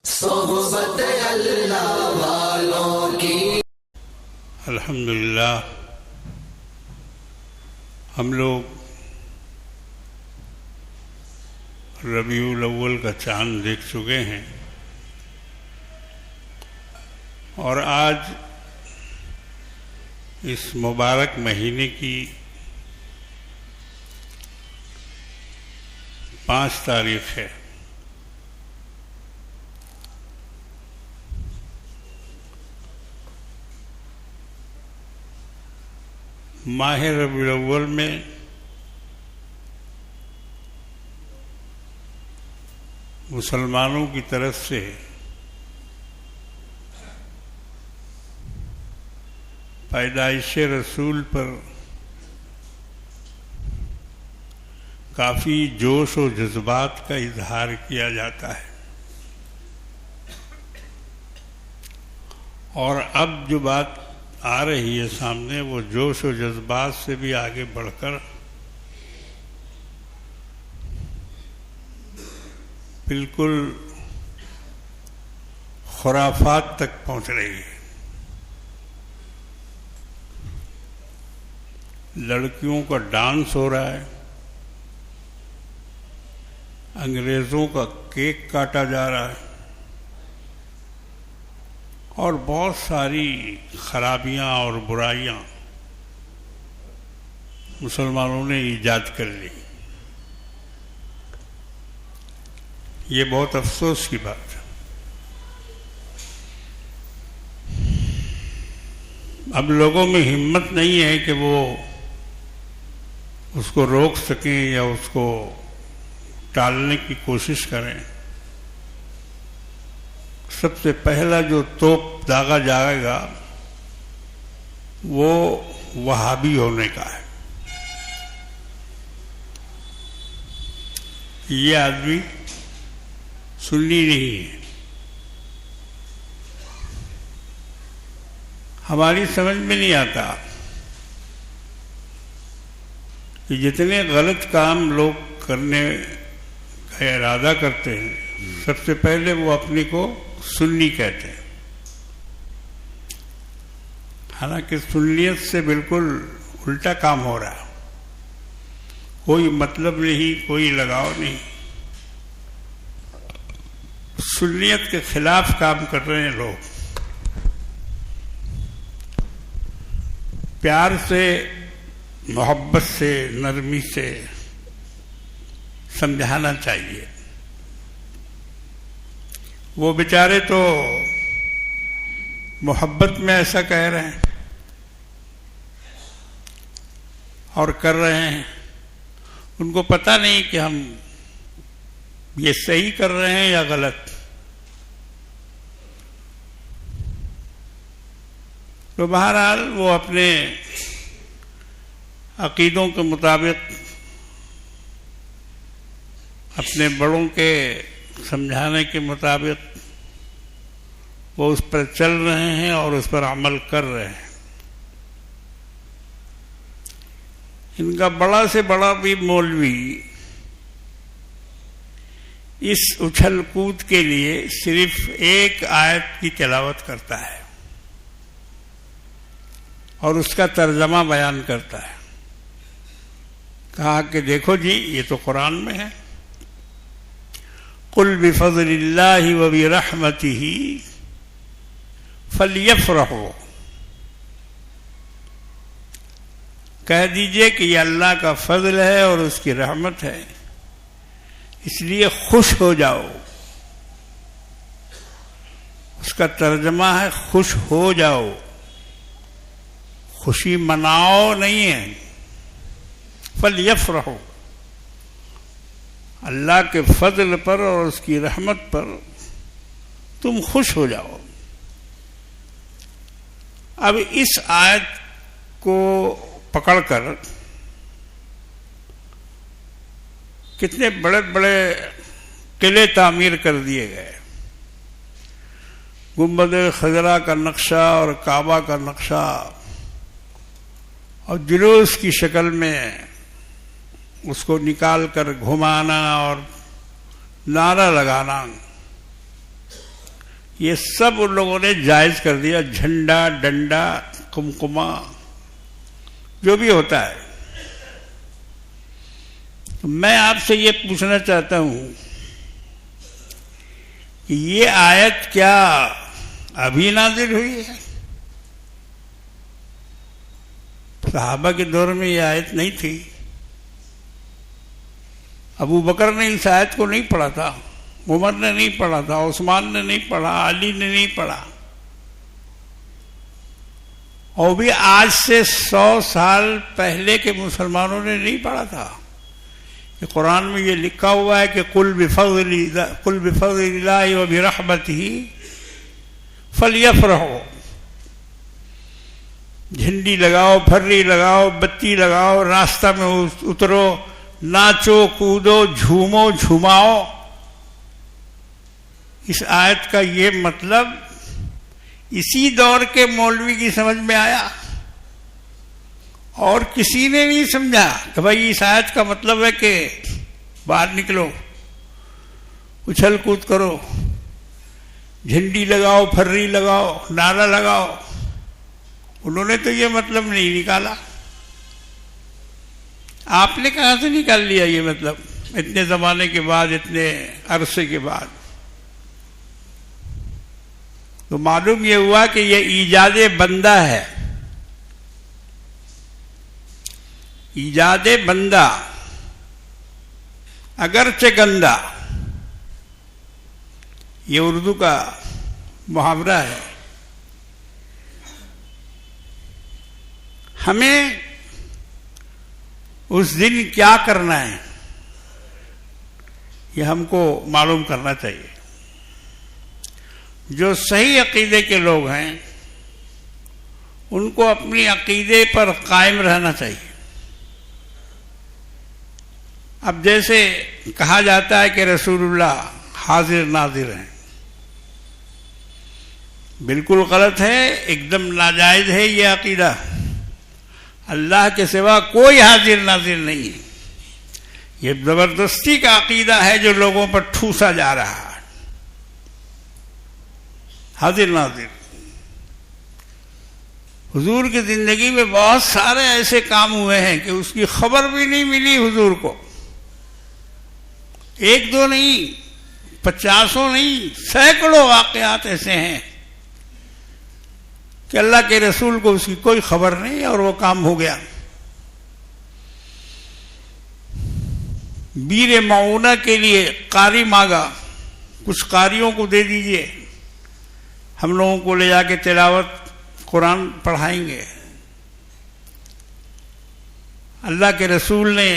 صحبت اللہ والوں کی۔ الحمدللہ ہم لوگ ربیع الاول کا چاند دیکھ چکے ہیں، اور آج اس مبارک مہینے کی 5 تاریخ ہے۔ ماہ ربیع الاول میں مسلمانوں کی طرف سے پیدائش رسول پر کافی جوش و جذبات کا اظہار کیا جاتا ہے، اور اب جو بات آ رہی ہے سامنے، وہ جوش و جذبات سے بھی آگے بڑھ کر بالکل خرافات تک پہنچ رہی ہے۔ لڑکیوں کا ڈانس ہو رہا ہے، انگریزوں کا کیک کاٹا جا رہا ہے، اور بہت ساری خرابیاں اور برائیاں مسلمانوں نے ایجاد کر لی۔ یہ بہت افسوس کی بات ہے۔ اب لوگوں میں ہمت نہیں ہے کہ وہ اس کو روک سکیں یا اس کو ٹالنے کی کوشش کریں۔ سب سے پہلا جو توپ داغا جائے گا وہ وہابی ہونے کا ہے۔ یہ آدمی سنی نہیں ہے۔ ہماری سمجھ میں نہیں آتا کہ جتنے غلط کام لوگ کرنے کا ارادہ کرتے ہیں، سب سے پہلے وہ اپنے کو سنی کہتے ہیں، حالانکہ سنیت سے بالکل الٹا کام ہو رہا ہے۔ کوئی مطلب نہیں، کوئی لگاؤ نہیں، سنیت کے خلاف کام کر رہے ہیں لوگ۔ پیار سے، محبت سے، نرمی سے سمجھانا چاہیے۔ وہ بیچارے تو محبت میں ایسا کہہ رہے ہیں اور کر رہے ہیں، ان کو پتہ نہیں کہ ہم یہ صحیح کر رہے ہیں یا غلط۔ تو بہرحال وہ اپنے عقیدوں کے مطابق، اپنے بڑوں کے سمجھانے کے مطابق وہ اس پر چل رہے ہیں اور اس پر عمل کر رہے ہیں۔ ان کا بڑا سے بڑا بھی مولوی اس اچھل کود کے لیے صرف ایک آیت کی تلاوت کرتا ہے اور اس کا ترجمہ بیان کرتا ہے۔ کہا کہ دیکھو جی، یہ تو قرآن میں ہے، قُلْ بِفَضْلِ اللَّهِ وَبِرَحْمَتِهِ فَلْيَفْرَحُوا، کہہ دیجئے کہ یہ اللہ کا فضل ہے اور اس کی رحمت ہے، اس لیے خوش ہو جاؤ۔ اس کا ترجمہ ہے خوش ہو جاؤ، خوشی مناؤ نہیں ہے۔ فَلْيَفْرَحُوا، اللہ کے فضل پر اور اس کی رحمت پر تم خوش ہو جاؤ۔ اب اس آیت کو پکڑ کر کتنے بڑے بڑے قلعے تعمیر کر دیے گئے، گنبد خضرا کا نقشہ اور کعبہ کا نقشہ، اور جلوس کی شکل میں اس کو نکال کر گھمانا اور نعرہ لگانا۔ یہ سب ان لوگوں نے جائز کر دیا. جھنڈا، ڈنڈا، کمکما، جو بھی ہوتا ہے. میں آپ سے یہ پوچھنا چاہتا ہوں کہ یہ آیت کیا ابھی نازل ہوئی ہے؟ صحابہ کے دور میں یہ آیت نہیں تھی. ابو بکر نے اس آیت کو نہیں پڑھا تھا، عمر نے نہیں پڑھا تھا، عثمان نے نہیں پڑھا، علی نے نہیں پڑھا. اور بھی آج سے 100 سال پہلے کے مسلمانوں نے نہیں پڑھا تھا کہ قرآن میں یہ لکھا ہوا ہے کہ قل بفضل اللہ وبرحمتہ فلیفرحوا. جھنڈی لگاؤ، پھرری لگاؤ، بتی لگاؤ، راستہ میں اترو، ناچو، کودو، جھومو، جھماؤ. اس آیت کا یہ مطلب اسی دور کے مولوی کی سمجھ میں آیا اور کسی نے نہیں سمجھا کہ بھائی اس آیت کا مطلب ہے کہ باہر نکلو، اچھل کود کرو، جھنڈی لگاؤ، پھرری لگاؤ، نعرہ لگاؤ. انہوں نے تو یہ مطلب نہیں نکالا. آپ نے کہاں سے نکال لیا یہ مطلب اتنے زمانے کے بعد، اتنے عرصے کے بعد؟ تو معلوم یہ ہوا کہ یہ ایجاد بندہ ہے. ایجاد بندہ اگرچہ گندا، یہ اردو کا محاورہ ہے. ہمیں اس دن کیا کرنا ہے یہ ہم کو معلوم کرنا چاہیے. جو صحیح عقیدے کے لوگ ہیں ان کو اپنی عقیدے پر قائم رہنا چاہیے. اب جیسے کہا جاتا ہے کہ رسول اللہ حاضر ناظر ہیں، بالکل غلط ہے، ایک دم ناجائز ہے یہ عقیدہ. اللہ کے سوا کوئی حاضر ناظر نہیں ہے. یہ زبردستی کا عقیدہ ہے جو لوگوں پر ٹھوسا جا رہا ہے. حاضر ناظر، حضور کی زندگی میں بہت سارے ایسے کام ہوئے ہیں کہ اس کی خبر بھی نہیں ملی حضور کو. ایک دو نہیں، 50 نہیں، سینکڑوں واقعات ایسے ہیں کہ اللہ کے رسول کو اس کی کوئی خبر نہیں اور وہ کام ہو گیا. بیر معونہ کے لیے قاری مانگا، کچھ قاریوں کو دے دیجئے، ہم لوگوں کو لے جا کے تلاوت قرآن پڑھائیں گے. اللہ کے رسول نے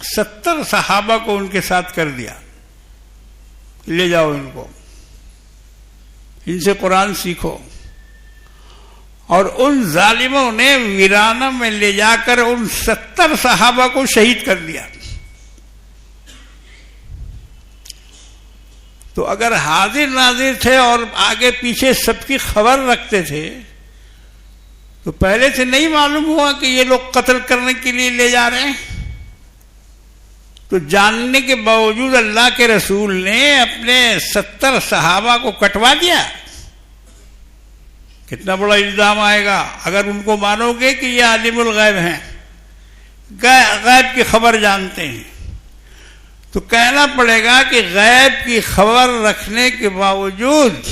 70 صحابہ کو ان کے ساتھ کر دیا، لے جاؤ ان کو، ان سے قرآن سیکھو. اور ان ظالموں نے ویرانہ میں لے جا کر ان 70 صحابہ کو شہید کر دیا. تو اگر حاضر ناظر تھے اور آگے پیچھے سب کی خبر رکھتے تھے تو پہلے سے نہیں معلوم ہوا کہ یہ لوگ قتل کرنے کے لیے لے جا رہے ہیں؟ تو جاننے کے باوجود اللہ کے رسول نے اپنے 70 صحابہ کو کٹوا دیا. کتنا بڑا الزام آئے گا اگر ان کو مانو گے کہ یہ عالم الغیب ہیں، غیب کی خبر جانتے ہیں. تو کہنا پڑے گا کہ غیب کی خبر رکھنے کے باوجود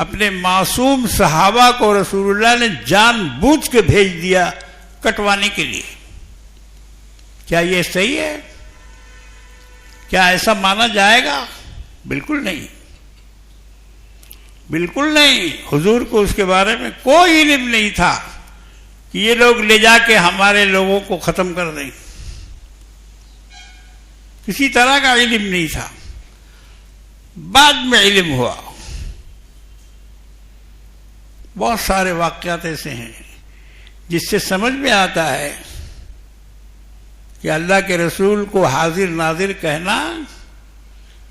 اپنے معصوم صحابہ کو رسول اللہ نے جان بوجھ کے بھیج دیا کٹوانے کے لیے. کیا یہ صحیح ہے؟ کیا ایسا مانا جائے گا؟ بالکل نہیں، بالکل نہیں. حضور کو اس کے بارے میں کوئی علم نہیں تھا کہ یہ لوگ لے جا کے ہمارے لوگوں کو ختم کر دیں. کسی طرح کا علم نہیں تھا، بعد میں علم ہوا. بہت سارے واقعات ایسے ہیں جس سے سمجھ میں آتا ہے کہ اللہ کے رسول کو حاضر ناظر کہنا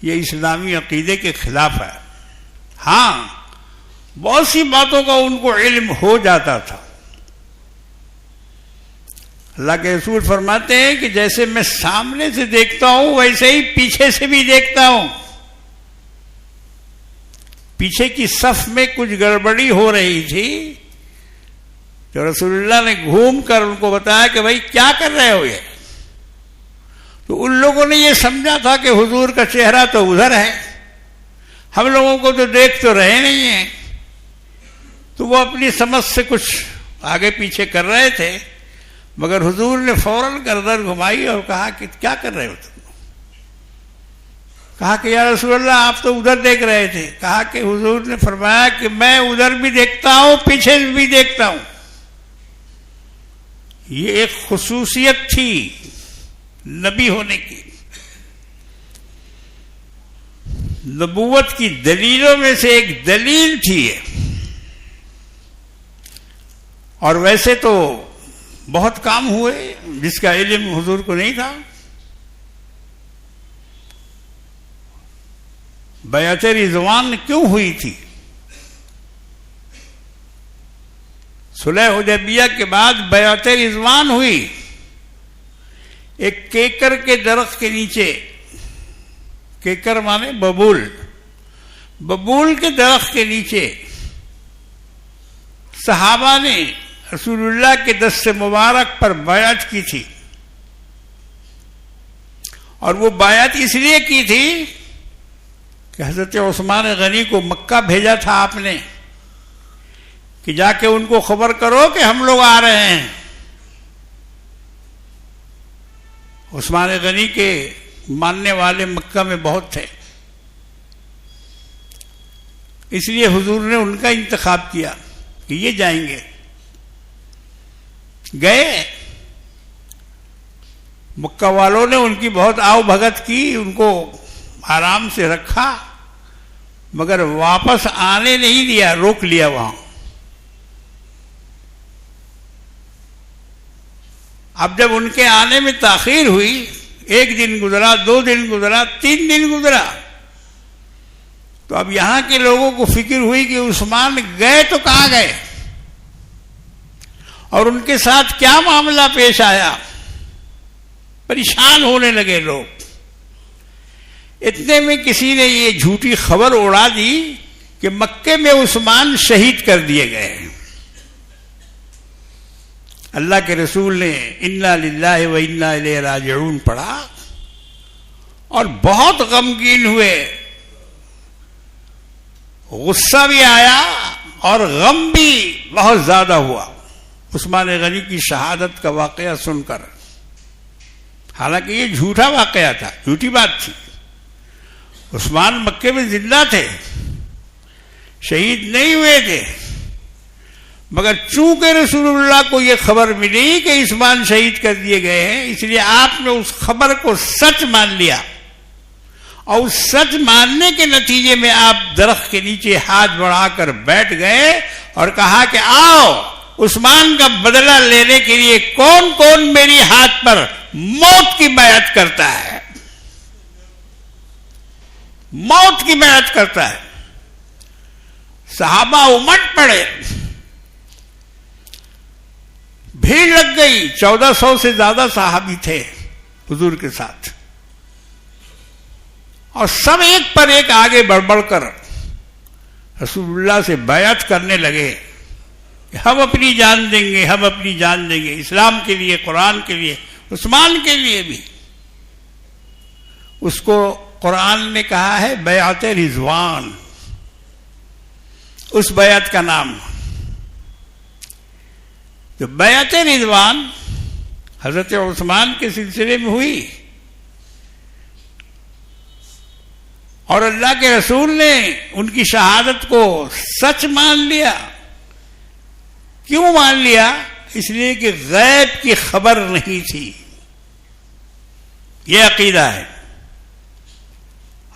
یہ اسلامی عقیدے کے خلاف ہے. ہاں، بہت سی باتوں کا ان کو علم ہو جاتا تھا. اللہ کے رسول فرماتے ہیں کہ جیسے میں سامنے سے دیکھتا ہوں ویسے ہی پیچھے سے بھی دیکھتا ہوں. پیچھے کی صف میں کچھ گڑبڑی ہو رہی تھی، تو رسول اللہ نے گھوم کر ان کو بتایا کہ بھائی کیا کر رہے ہو یہ؟ تو ان لوگوں نے یہ سمجھا تھا کہ حضور کا چہرہ تو ادھر ہے، ہم لوگوں کو تو دیکھ تو رہے نہیں ہیں، تو وہ اپنی سمجھ سے کچھ آگے پیچھے کر رہے تھے، مگر حضور نے فوراً گردن گھمائی اور کہا کہ کیا کر رہے ہو تم؟ کہا کہ یا رسول اللہ آپ تو ادھر دیکھ رہے تھے۔ کہا کہ حضور نے فرمایا کہ میں ادھر بھی دیکھتا ہوں، پیچھے بھی دیکھتا ہوں۔ یہ ایک خصوصیت تھی نبی ہونے کی، نبوت کی دلیلوں میں سے ایک دلیل تھی یہ۔ اور ویسے تو بہت کام ہوئے جس کا علم حضور کو نہیں تھا۔ بیعت رضوان کیوں ہوئی تھی؟ صلح حدیبیہ کے بعد بیعت رضوان ہوئی، ایک کیکر کے درخت کے نیچے، کیکر مانے ببول، ببول کے درخت کے نیچے صحابہ نے رسول اللہ کے دست مبارک پر بیعت کی تھی، اور وہ بیعت اس لیے کی تھی کہ حضرت عثمان غنی کو مکہ بھیجا تھا آپ نے کہ جا کے ان کو خبر کرو کہ ہم لوگ آ رہے ہیں۔ عثمان غنی کے ماننے والے مکہ میں بہت تھے، اس لیے حضور نے ان کا انتخاب کیا کہ یہ جائیں گے۔ گئے، مکہ والوں نے ان کی بہت آؤ بھگت کی، ان کو آرام سے رکھا، مگر واپس آنے نہیں دیا، روک لیا وہاں۔ اب جب ان کے آنے میں تاخیر ہوئی، ایک دن گزرا، 2 دن گزرا، 3 دن گزرا، تو اب یہاں کے لوگوں کو فکر ہوئی کہ عثمان گئے تو کہاں گئے، اور ان کے ساتھ کیا معاملہ پیش آیا۔ پریشان ہونے لگے لوگ۔ اتنے میں کسی نے یہ جھوٹی خبر اڑا دی کہ مکے میں عثمان شہید کر دیے گئے۔ اللہ کے رسول نے انا للہ و انا الیہ راجعون پڑھا اور بہت غمگین ہوئے، غصہ بھی آیا اور غم بھی بہت زیادہ ہوا عثمان غنی کی شہادت کا واقعہ سن کر۔ حالانکہ یہ جھوٹا واقعہ تھا، جھوٹی بات تھی۔ عثمان مکے میں زندہ تھے، شہید نہیں ہوئے تھے، مگر چونکہ رسول اللہ کو یہ خبر ملی کہ عثمان شہید کر دیے گئے ہیں، اس لیے آپ نے اس خبر کو سچ مان لیا، اور اس سچ ماننے کے نتیجے میں آپ درخت کے نیچے ہاتھ بڑھا کر بیٹھ گئے اور کہا کہ آؤ عثمان کا بدلہ لینے کے لیے کون کون میری ہاتھ پر موت کی بیعت کرتا ہے، موت کی بیعت کرتا ہے۔ صحابہ امٹ پڑے، بھیڑ لگ گئی، 1400 سے زیادہ صحابی تھے حضور کے ساتھ، اور سب ایک پر ایک آگے بڑھ بڑھ کر رسول اللہ سے بیعت کرنے لگے کہ ہم اپنی جان دیں گے، ہم اپنی جان دیں گے، اسلام کے لیے، قرآن کے لیے، عثمان کے لیے بھی۔ اس کو قرآن نے کہا ہے بیعت رضوان، اس بیعت کا نام۔ تو بیعت رضوان حضرت عثمان کے سلسلے میں ہوئی، اور اللہ کے رسول نے ان کی شہادت کو سچ مان لیا۔ کیوں مان لیا؟ اس لیے کہ غیب کی خبر نہیں تھی۔ یہ عقیدہ ہے۔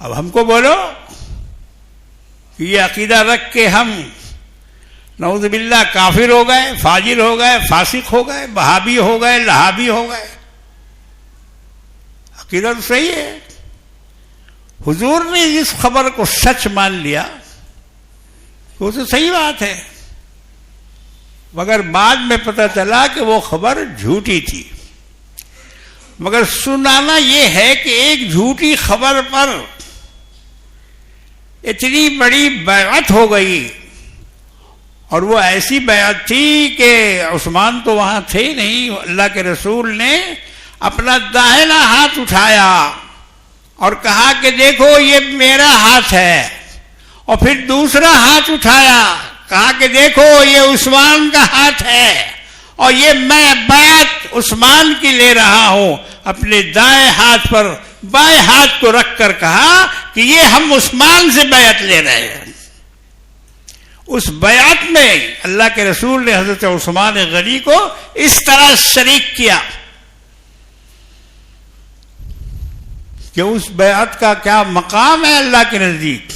اب ہم کو بولو کہ یہ عقیدہ رکھ کے ہم نعوذ باللہ کافر ہو گئے، فاجر ہو گئے، فاسق ہو گئے، وہابی ہو گئے، لہابی ہو گئے۔ عقیدہ تو صحیح ہے۔ حضور نے اس خبر کو سچ مان لیا، وہ تو صحیح بات ہے، مگر بعد میں پتہ چلا کہ وہ خبر جھوٹی تھی۔ مگر سنانا یہ ہے کہ ایک جھوٹی خبر پر اتنی بڑی بیعت ہو گئی، اور وہ ایسی بیعت تھی کہ عثمان تو وہاں تھے ہی نہیں، اللہ کے رسول نے اپنا داہنا ہاتھ اٹھایا اور کہا کہ دیکھو یہ میرا ہاتھ ہے، اور پھر دوسرا ہاتھ اٹھایا، کہا کہ دیکھو یہ عثمان کا ہاتھ ہے، اور یہ میں بیعت عثمان کی لے رہا ہوں۔ اپنے دائیں ہاتھ پر بائیں ہاتھ کو رکھ کر کہا کہ یہ ہم عثمان سے بیعت لے رہے ہیں۔ اس بیعت میں اللہ کے رسول نے حضرت عثمان غنی کو اس طرح شریک کیا کہ اس بیعت کا کیا مقام ہے اللہ کے نزدیک۔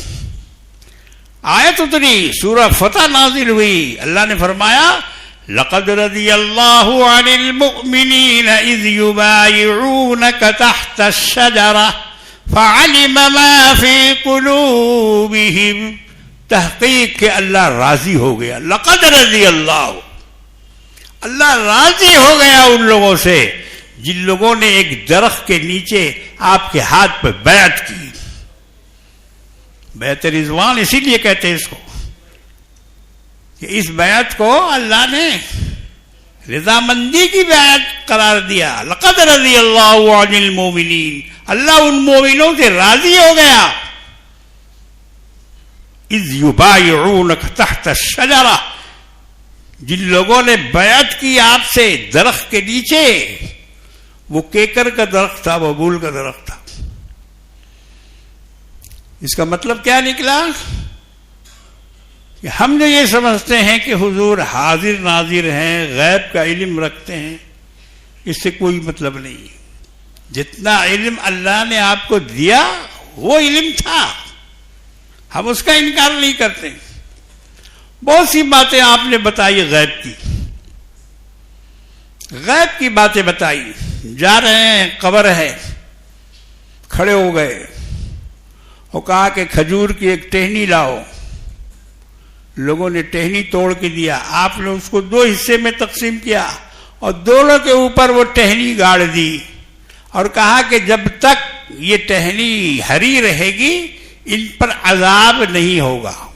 آیت اتری، سورہ فتح نازل ہوئی، اللہ نے فرمایا لقد رضی اللہ عن المؤمنین اذ یبایعونک تحت الشجرہ فعلم ما فی قلوبہم، تحقیق کہ اللہ راضی ہو گیا، لقد رضی اللہ راضی ہو گیا ان لوگوں سے جن لوگوں نے ایک درخت کے نیچے آپ کے ہاتھ پہ بیعت کی۔ بیعت رضوان اسی لیے کہتے ہیں اس کو کہ اس بیعت کو اللہ نے رضامندی کی بیعت قرار دیا۔ لقد رضی اللہ عن المومنین، اللہ ان مومنوں سے راضی ہو گیا۔ اذ یبایعونک تحت الشجرہ، جن لوگوں نے بیعت کی آپ سے درخت کے نیچے، وہ کیکر کا درخت تھا، ببول کا درخت تھا۔ اس کا مطلب کیا نکلا کہ ہم جو یہ سمجھتے ہیں کہ حضور حاضر ناظر ہیں، غیب کا علم رکھتے ہیں، اس سے کوئی مطلب نہیں۔ جتنا علم اللہ نے آپ کو دیا وہ علم تھا، ہم اس کا انکار نہیں کرتے۔ بہت سی باتیں آپ نے بتائی غیب کی باتیں بتائی۔ جا رہے ہیں، قبر ہے، کھڑے ہو گئے، وہ کہا کہ کھجور کی ایک ٹہنی لاؤ، لوگوں نے ٹہنی توڑ کے دیا، آپ نے اس کو 2 حصے میں تقسیم کیا اور دونوں کے اوپر وہ ٹہنی گاڑ دی، اور کہا کہ جب تک یہ ٹہنی ہری رہے گی ان پر عذاب نہیں ہوگا،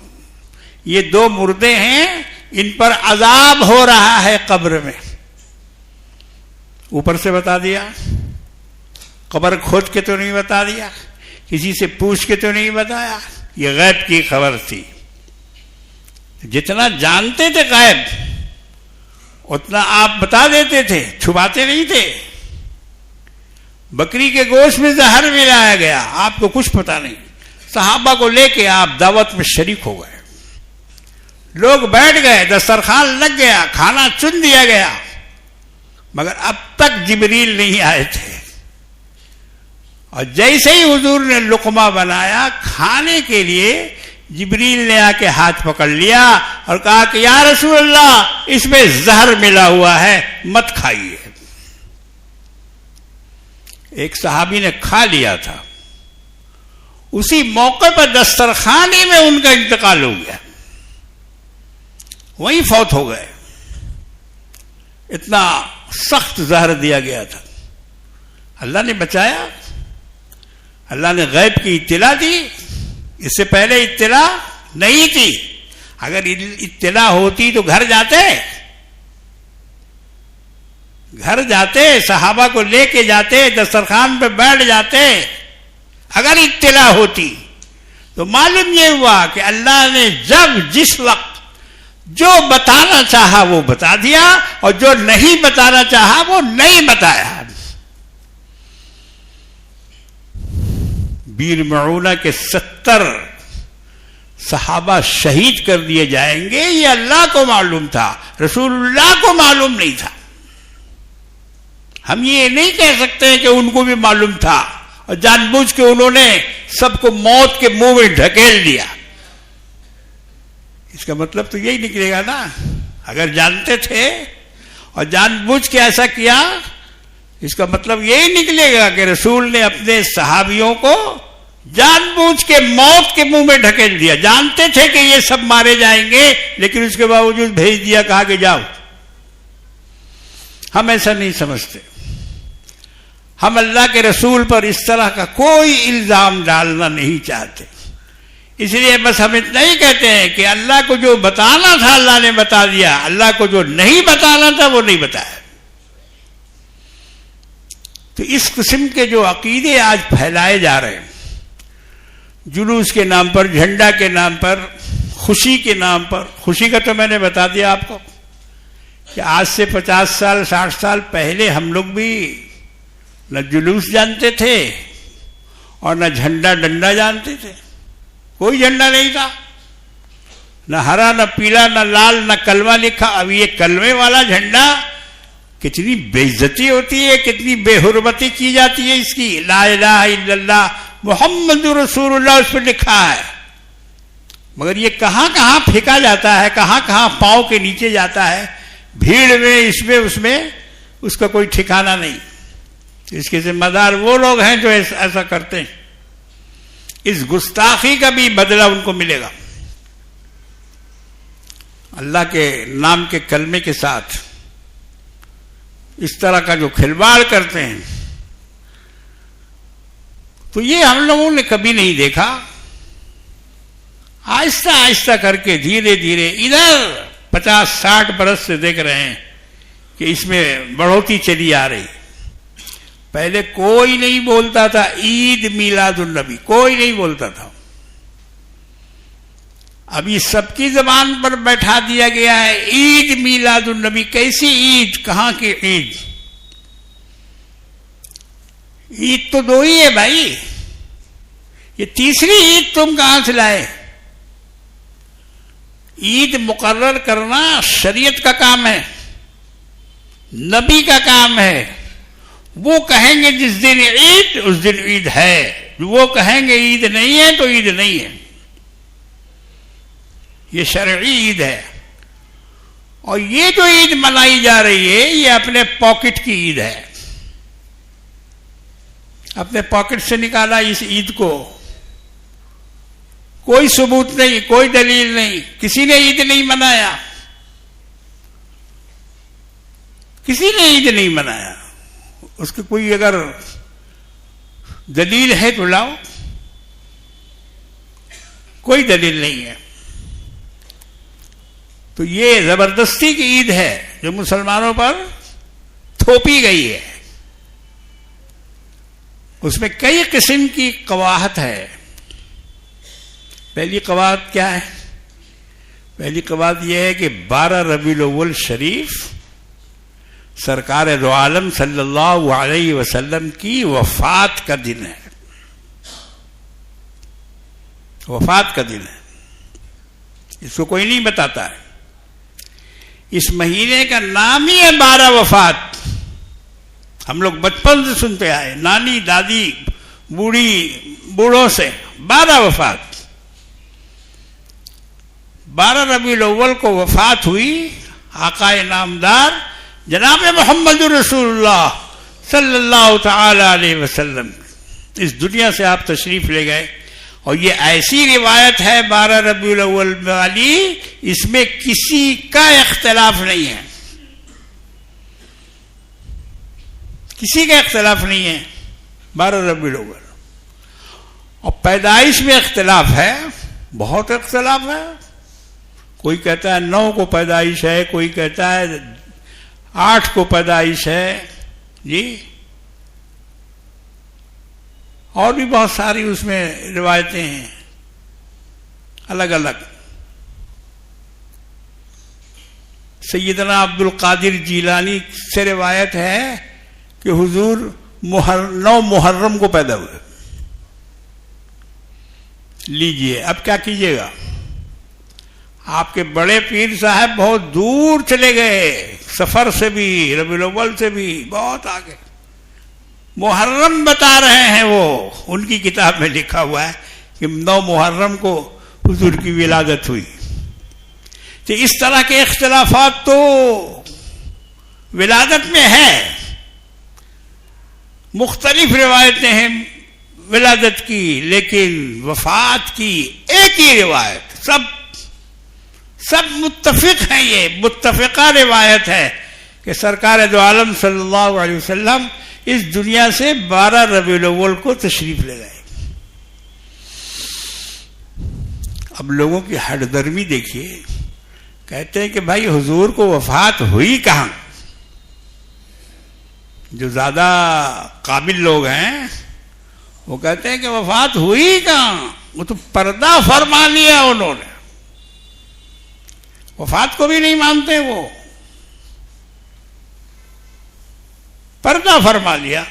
یہ 2 مردے ہیں، ان پر عذاب ہو رہا ہے قبر میں۔ اوپر سے بتا دیا، قبر کھود کے تو نہیں بتا دیا، کسی سے پوچھ کے تو نہیں بتایا، یہ غیب کی خبر تھی۔ جتنا جانتے تھے غیب اتنا آپ بتا دیتے تھے، چھپاتے نہیں تھے۔ بکری کے گوشت میں زہر ملایا گیا، آپ کو کچھ پتا نہیں، صحابہ کو لے کے آپ دعوت میں شریک ہو گئے، لوگ بیٹھ گئے، دسترخوان لگ گیا، کھانا چن دیا گیا، مگر اب تک جبریل نہیں آئے تھے۔ اور جیسے ہی حضور نے لقمہ بنایا کھانے کے لیے، جبریل نے آ کے ہاتھ پکڑ لیا اور کہا کہ یا رسول اللہ اس میں زہر ملا ہوا ہے، مت کھائیے۔ ایک صحابی نے کھا لیا تھا، اسی موقع پر دسترخوان میں ان کا انتقال ہو گیا، وہیں فوت ہو گئے، اتنا سخت زہر دیا گیا تھا۔ اللہ نے بچایا، اللہ نے غیب کی اطلاع دی، اس سے پہلے اطلاع نہیں تھی۔ اگر اطلاع ہوتی تو گھر جاتے، صحابہ کو لے کے جاتے، دسترخوان پہ بیٹھ جاتے۔ اگر اطلاع ہوتی تو معلوم یہ ہوا کہ اللہ نے جب جس وقت جو بتانا چاہا وہ بتا دیا، اور جو نہیں بتانا چاہا وہ نہیں بتایا۔ بیر معونہ کے 70 صحابہ شہید کر دیے جائیں گے، یہ اللہ کو معلوم تھا، رسول اللہ کو معلوم نہیں تھا۔ ہم یہ نہیں کہہ سکتے ہیں کہ ان کو بھی معلوم تھا اور جان بوجھ کے انہوں نے سب کو موت کے منہ میں ڈھکیل دیا۔ اس کا مطلب تو یہی نکلے گا نا، اگر جانتے تھے اور جان بوجھ کے ایسا کیا، اس کا مطلب یہی نکلے گا کہ رسول نے اپنے صحابیوں کو جان بوجھ کے موت کے منہ میں ڈھکیل دیا۔ جانتے تھے کہ یہ سب مارے جائیں گے، لیکن اس کے باوجود بھیج دیا، کہا کہ جاؤ۔ ہم ایسا نہیں سمجھتے، ہم اللہ کے رسول پر اس طرح کا کوئی الزام ڈالنا نہیں چاہتے۔ اس لیے بس ہم اتنا ہی کہتے ہیں کہ اللہ کو جو بتانا تھا اللہ نے بتا دیا، اللہ کو جو نہیں بتانا تھا وہ نہیں بتایا۔ تو اس قسم کے جو عقیدے آج پھیلائے جا رہے ہیں، جلوس کے نام پر، جھنڈا کے نام پر، خوشی کے نام پر، خوشی کا تو میں نے بتا دیا آپ کو کہ آج سے 50 سال 60 سال پہلے ہم لوگ بھی نہ جلوس جانتے تھے اور نہ جھنڈا ڈنڈا جانتے تھے، کوئی جھنڈا نہیں تھا، نہ ہرا نہ پیلا نہ لال نہ کلمہ لکھا۔ اب یہ کلمے والا جھنڈا کتنی بے عزتی ہوتی ہے، کتنی بے حرمتی کی جاتی ہے اس کی، لا الہ الا اللہ محمد رسول اللہ اس پہ لکھا ہے، مگر یہ کہاں کہاں پھینکا جاتا ہے، کہاں کہاں پاؤں کے نیچے جاتا ہے، بھیڑ میں، اس میں اس کا کوئی ٹھکانہ نہیں۔ اس کے ذمہ دار وہ لوگ ہیں جو ایسا کرتے ہیں، اس گستاخی کا بھی بدلہ ان کو ملے گا۔ اللہ کے نام کے کلمے کے ساتھ اس طرح کا جو کھلواڑ کرتے ہیں، تو یہ ہم لوگوں نے کبھی نہیں دیکھا۔ آہستہ آہستہ کر کے دھیرے دھیرے ادھر 50-60 برس سے دیکھ رہے ہیں کہ اس میں بڑھوتی چلی آ رہی۔ پہلے کوئی نہیں بولتا تھا عید میلاد النبی، کوئی نہیں بولتا تھا، ابھی سب کی زبان پر بیٹھا دیا گیا ہے عید میلاد النبی۔ کیسی عید؟ کہاں کی عید؟ عید تو 2 ہی ہے بھائی، یہ تیسری عید تم کہاں سے لائے؟ عید مقرر کرنا شریعت کا کام ہے، نبی کا کام ہے۔ وہ کہیں گے جس دن عید اس دن عید ہے، وہ کہیں گے عید نہیں ہے تو عید نہیں ہے۔ یہ شرعی عید ہے، اور یہ جو عید منائی جا رہی ہے یہ اپنے پاکٹ کی عید ہے، اپنے پاکٹ سے نکالا اس عید کو، کوئی ثبوت نہیں، کوئی دلیل نہیں، کسی نے عید نہیں منایا، کسی نے عید نہیں منایا۔ اس کی کوئی اگر دلیل ہے تو لاؤ، کوئی دلیل نہیں ہے۔ تو یہ زبردستی کی عید ہے جو مسلمانوں پر تھوپی گئی ہے، اس میں کئی قسم کی قواعد ہے۔ پہلی قواعد کیا ہے؟ پہلی قواعد یہ ہے کہ 12 ربیع الاول شریف سرکار دو عالم صلی اللہ علیہ وسلم کی وفات کا دن ہے، وفات کا دن ہے، اس کو کوئی نہیں بتاتا ہے۔ اس مہینے کا نام ہی ہے 12 وفات، ہم لوگ بچپن سے سنتے آئے، نانی دادی بوڑھوں سے 12 وفات۔ 12 ربیع الاول کو وفات ہوئی آقا نامدار جناب محمد رسول اللہ صلی اللہ تعالی علیہ وسلم، اس دنیا سے آپ تشریف لے گئے۔ اور یہ ایسی روایت ہے 12 ربیع الاول والی، اس میں کسی کا اختلاف نہیں ہے، کسی کا اختلاف نہیں ہے 12 ربیع الاول۔ اور پیدائش میں اختلاف ہے، بہت اختلاف ہے، کوئی کہتا ہے 9 کو پیدائش ہے، کوئی کہتا ہے 8 کو پیدائش ہے، جی، اور بھی بہت ساری اس میں روایتیں ہیں الگ الگ۔ سیدنا عبد القادر جیلانی سے روایت ہے کہ حضور 9 محرم کو پیدا ہوئے۔ لیجئے اب کیا کیجئے گا، آپ کے بڑے پیر صاحب بہت دور چلے گئے، سفر سے بھی، ربیع الاول سے بھی بہت آگے، محرم بتا رہے ہیں، وہ ان کی کتاب میں لکھا ہوا ہے کہ 9 محرم کو حضور کی ولادت ہوئی۔ تو اس طرح کے اختلافات تو ولادت میں ہے، مختلف روایتیں ہیں ولادت کی، لیکن وفات کی ایک ہی روایت، سب متفق ہیں، یہ متفقہ روایت ہے کہ سرکار دو عالم صلی اللہ علیہ وسلم اس دنیا سے 12 ربیع الاول کو تشریف لے گئے۔ اب لوگوں کی ہٹ درمی دیکھیے، کہتے ہیں کہ بھائی حضور کو وفات ہوئی کہاں؟ جو زیادہ قابل لوگ ہیں وہ کہتے ہیں کہ وفات ہوئی کہاں، وہ تو پردہ فرما لیا انہوں نے، وفات کو بھی نہیں مانتے، وہ پردہ فرما لیا،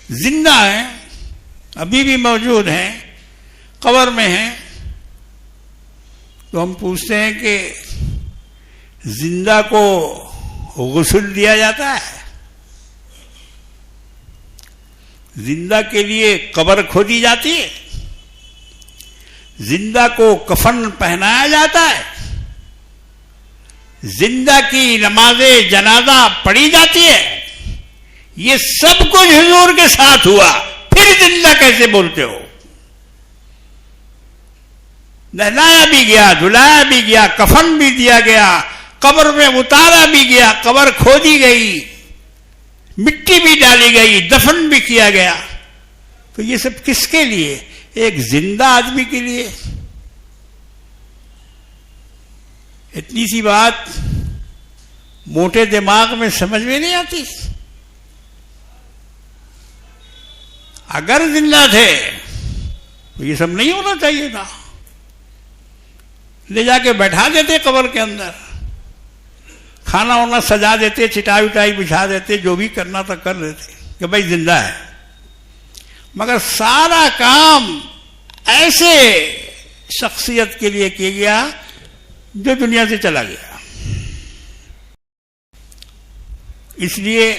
زندہ ہیں، ابھی بھی موجود ہیں، قبر میں ہیں۔ تو ہم پوچھتے ہیں کہ زندہ کو غسل دیا جاتا ہے؟ زندہ کے لیے قبر کھودی جاتی ہے؟ زندہ کو کفن پہنایا جاتا ہے؟ زندہ کی نماز جنازہ پڑھی جاتی ہے؟ یہ سب کچھ حضور کے ساتھ ہوا، پھر زندہ کیسے بولتے ہو؟ نہلایا بھی گیا، دھلایا بھی گیا، کفن بھی دیا گیا، قبر میں اتارا بھی گیا، قبر کھودی گئی، مٹی بھی ڈالی گئی، دفن بھی کیا گیا، تو یہ سب کس کے لیے؟ ایک زندہ آدمی کے لیے۔ اتنی سی بات موٹے دماغ میں سمجھ میں نہیں آتی۔ اگر زندہ تھے تو یہ سب نہیں ہونا چاہیے تھا، لے جا کے بیٹھا دیتے قبر کے اندر، کھانا وانا سجا دیتے، چٹائی وٹائی بچھا دیتے، جو بھی کرنا تھا کر دیتے کہ بھائی زندہ ہے۔ مگر سارا کام ایسے شخصیت کے لیے کیا گیا جو دنیا سے چلا گیا۔ اس لیے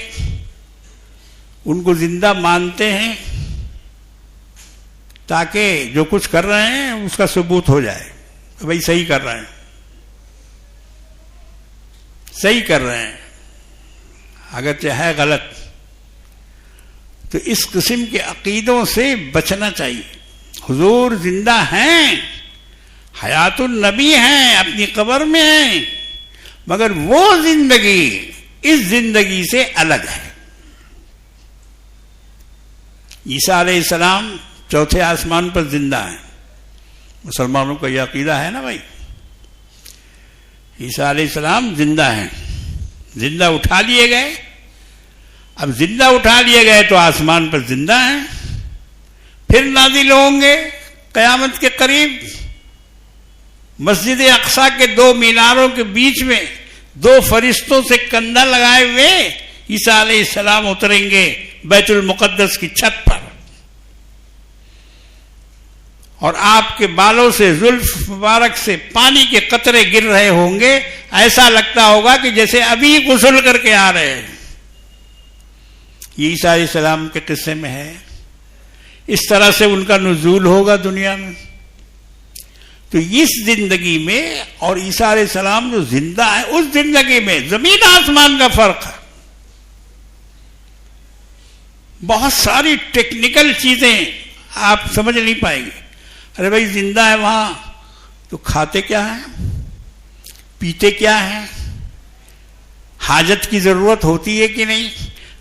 ان کو زندہ مانتے ہیں تاکہ جو کچھ کر رہے ہیں اس کا ثبوت ہو جائے کہ بھائی صحیح کر رہے ہیں، صحیح کر رہے ہیں، اگرچہ ہے غلط۔ تو اس قسم کے عقیدوں سے بچنا چاہیے۔ حضور زندہ ہیں، حیات النبی ہیں، اپنی قبر میں ہیں، مگر وہ زندگی اس زندگی سے الگ ہے۔ عیسیٰ علیہ السلام چوتھے آسمان پر زندہ ہیں، مسلمانوں کا یہ عقیدہ ہے نا بھائی، عیسیٰ علیہ السلام زندہ ہیں، زندہ اٹھا لیے گئے۔ اب زندہ اٹھا لیے گئے تو آسمان پر زندہ ہیں، پھر نازل ہوں گے قیامت کے قریب۔ مسجد اقصیٰ کے دو میناروں کے بیچ میں دو فرشتوں سے کندھا لگائے ہوئے عیسیٰ علیہ السلام اتریں گے بیت المقدس کی چھت پر، اور آپ کے بالوں سے، زلف مبارک سے پانی کے قطرے گر رہے ہوں گے، ایسا لگتا ہوگا کہ جیسے ابھی غسل کر کے آ رہے ہیں۔ یہ عیسیٰ علیہ السلام کے قصے میں ہے۔ اس طرح سے ان کا نزول ہوگا دنیا میں۔ تو اس زندگی میں اور عیسیٰ علیہ السلام جو زندہ ہے اس زندگی میں زمین آسمان کا فرق ہے۔ بہت ساری ٹیکنیکل چیزیں آپ سمجھ نہیں پائیں گے۔ ارے بھائی زندہ ہے وہاں تو کھاتے کیا ہیں، پیتے کیا ہیں، حاجت کی ضرورت ہوتی ہے کہ نہیں،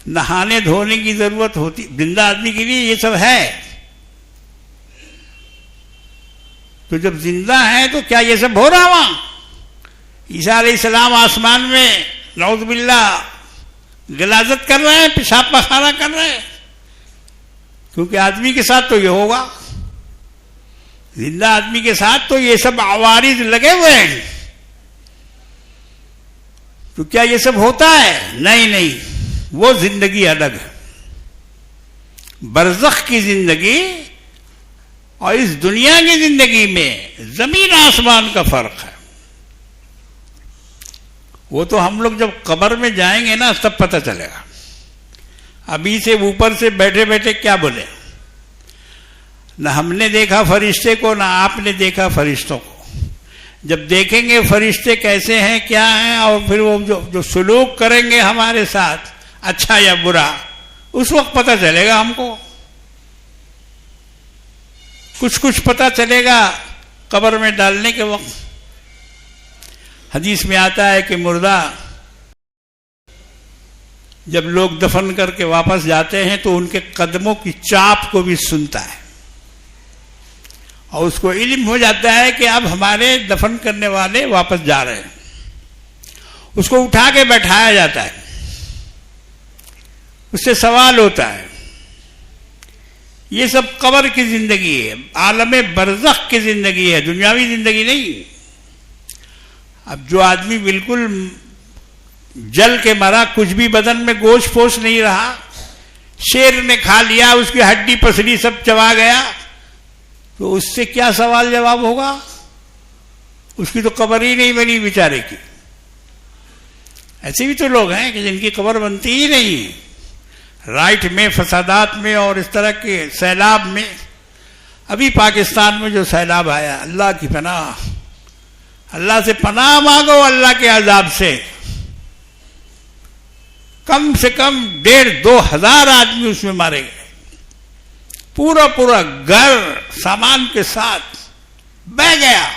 نہانے دھونے کی ضرورت ہوتی، زندہ آدمی کے لیے یہ سب ہے۔ تو جب زندہ ہے تو کیا یہ سب ہو رہا وہاں؟ عیسیٰ علیہ السلام آسمان میں نعوذ باللہ غلاظت کر رہے ہیں، پیشاب پخانہ کر رہے ہیں، کیونکہ آدمی کے ساتھ تو یہ ہوگا، زندہ آدمی کے ساتھ تو یہ سب عوارض لگے ہوئے ہیں۔ تو کیا یہ سب ہوتا ہے؟ نہیں، وہ زندگی الگ ہے۔ برزخ کی زندگی اور اس دنیا کی زندگی میں زمین آسمان کا فرق ہے۔ وہ تو ہم لوگ جب قبر میں جائیں گے نا تب پتہ چلے گا۔ ابھی سے اوپر سے بیٹھے بیٹھے کیا بولے، نہ ہم نے دیکھا فرشتے کو نہ آپ نے دیکھا فرشتوں کو۔ جب دیکھیں گے فرشتے کیسے ہیں کیا ہیں، اور پھر وہ جو سلوک کریں گے ہمارے ساتھ اچھا یا برا، اس وقت پتہ چلے گا ہم کو۔ کچھ پتہ چلے گا قبر میں ڈالنے کے وقت۔ حدیث میں آتا ہے کہ مردہ جب لوگ دفن کر کے واپس جاتے ہیں تو ان کے قدموں کی چاپ کو بھی سنتا ہے، اور اس کو علم ہو جاتا ہے کہ اب ہمارے دفن کرنے والے واپس جا رہے ہیں، اس کو اٹھا کے بیٹھایا جاتا ہے، اس سے سوال ہوتا ہے. یہ سب قبر کی زندگی ہے، عالم برزخ کی زندگی ہے، دنیاوی زندگی نہیں. اب جو آدمی بالکل جل کے مرا، کچھ بھی بدن میں گوشت پوش نہیں رہا، شیر نے کھا لیا، اس کی ہڈی پسلی سب چبا گیا، تو اس سے کیا سوال جواب ہوگا؟ اس کی تو قبر ہی نہیں بنی بیچارے کی. ایسے بھی تو لوگ ہیں کہ جن کی قبر بنتی ہی نہیں ہے. رائٹ میں، فسادات میں اور اس طرح کے سیلاب میں. ابھی پاکستان میں جو سیلاب آیا، اللہ کی پناہ، اللہ سے پناہ مانگو اللہ کے عذاب سے. کم سے کم 1,500-2 ہزار آدمی اس میں مارے گئے. پورا گھر سامان کے ساتھ بہہ گیا.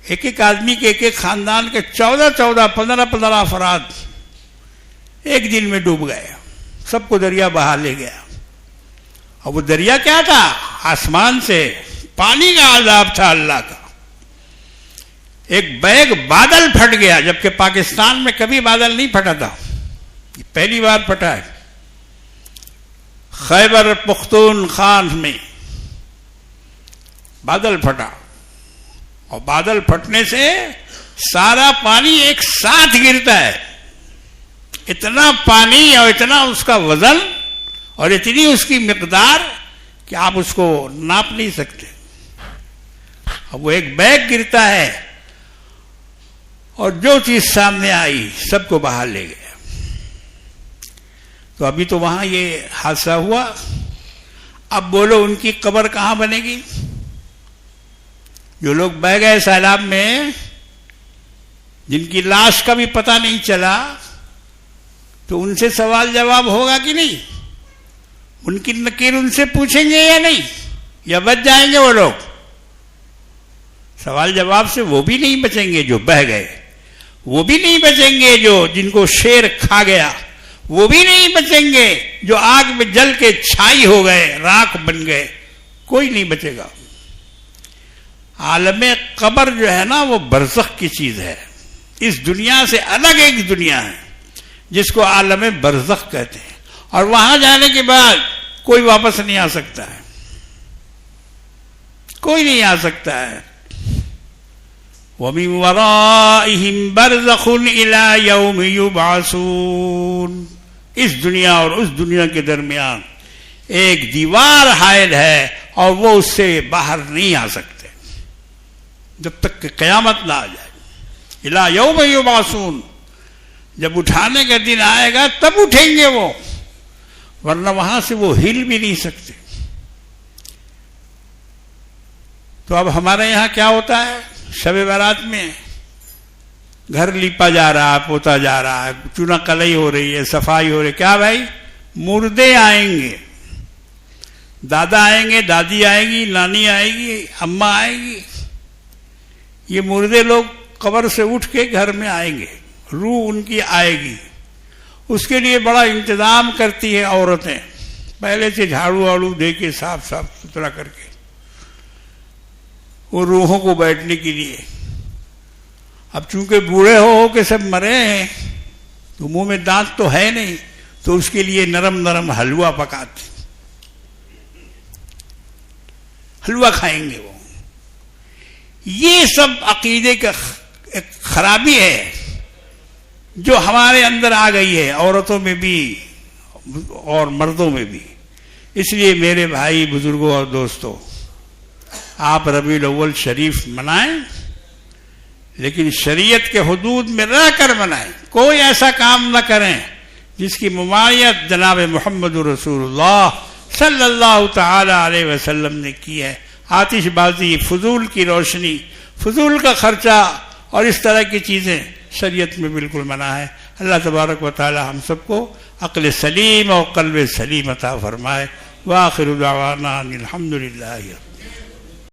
ایک آدمی کے ایک خاندان کے 14 15 افراد ایک دن میں ڈوب گئے. سب کو دریا بہا لے گیا. اور وہ دریا کیا تھا؟ آسمان سے پانی کا عذاب تھا اللہ کا. ایک بیگ بادل پھٹ گیا، جبکہ پاکستان میں کبھی بادل نہیں پھٹا تھا، یہ پہلی بار پھٹا ہے. خیبر پختونخوا میں بادل پھٹا، اور بادل پھٹنے سے سارا پانی ایک ساتھ گرتا ہے. اتنا پانی اور اتنا اس کا وزن اور اتنی اس کی مقدار کہ آپ اس کو ناپ نہیں سکتے. اب وہ ایک بیگ گرتا ہے اور جو چیز سامنے آئی سب کو بہا لے گیا. تو ابھی تو وہاں یہ حادثہ ہوا. اب بولو ان کی قبر کہاں بنے گی؟ جو لوگ بہہ گئے سیلاب میں، جن کی لاش کا بھی پتہ نہیں چلا، تو ان سے سوال جواب ہوگا کہ نہیں؟ منکر نکیر ان سے پوچھیں گے یا نہیں؟ یا بچ جائیں گے وہ لوگ؟ سوال جواب سے وہ بھی نہیں بچیں گے جو بہہ گئے، وہ بھی نہیں بچیں گے جو جن کو شیر کھا گیا، وہ بھی نہیں بچیں گے جو آگ میں جل کے چھائی ہو گئے، راکھ بن گئے. کوئی نہیں بچے گا. عالم قبر جو ہے نا وہ برزخ کی چیز ہے. اس دنیا سے الگ ایک دنیا ہے جس کو عالم برزخ کہتے ہیں. اور وہاں جانے کے بعد کوئی واپس نہیں آ سکتا ہے، کوئی نہیں آ سکتا ہے. وَمِن وَرَائِهِمْ بَرْزَخٌ إِلَى يَوْمِ يُبْعَثُونَ. اس دنیا اور اس دنیا کے درمیان ایک دیوار حائل ہے اور وہ اس سے باہر نہیں آ سکتے جب تک کہ قیامت نہ آ جائے. إِلَى يَوْمِ يُبْعَثُونَ. جب اٹھانے کا دن آئے گا تب اٹھیں گے وہ، ورنہ وہاں سے وہ ہل بھی نہیں سکتے. تو اب ہمارے یہاں کیا ہوتا ہے؟ شب برات میں گھر لیپا جا رہا ہے، پوتا جا رہا ہے، چونا کلئی ہو رہی ہے، صفائی ہو رہی ہے. کیا بھائی؟ مردے آئیں گے، دادا آئیں گے، دادی آئے گی، نانی آئے گی، اماں آئے گی. یہ مردے لوگ قبر سے اٹھ کے گھر میں آئیں گے، روح ان کی آئے گی. اس کے لیے بڑا انتظام کرتی ہے عورتیں، پہلے سے جھاڑو واڑو دے کے صاف ستھرا کر کے وہ روحوں کو بیٹھنے کے لیے. اب چونکہ بوڑھے ہو کے سب مرے ہیں تو منہ میں دانت تو ہے نہیں، تو اس کے لیے نرم نرم حلوہ پکاتے، حلوہ کھائیں گے وہ. یہ سب عقیدے کا ایک خرابی ہے جو ہمارے اندر آ گئی ہے، عورتوں میں بھی اور مردوں میں بھی. اس لیے میرے بھائی بزرگوں اور دوستوں، آپ ربیع الاول شریف منائیں، لیکن شریعت کے حدود میں رہ کر منائیں. کوئی ایسا کام نہ کریں جس کی ممانعت جناب محمد رسول اللہ صلی اللہ تعالی علیہ وسلم نے کی ہے. آتش بازی، فضول کی روشنی، فضول کا خرچہ اور اس طرح کی چیزیں شریعت میں بالکل منع ہے. اللہ تبارک و تعالی ہم سب کو عقل سلیم اور قلب سلیم عطا فرمائے. وآخر دعوانا الحمدللہ.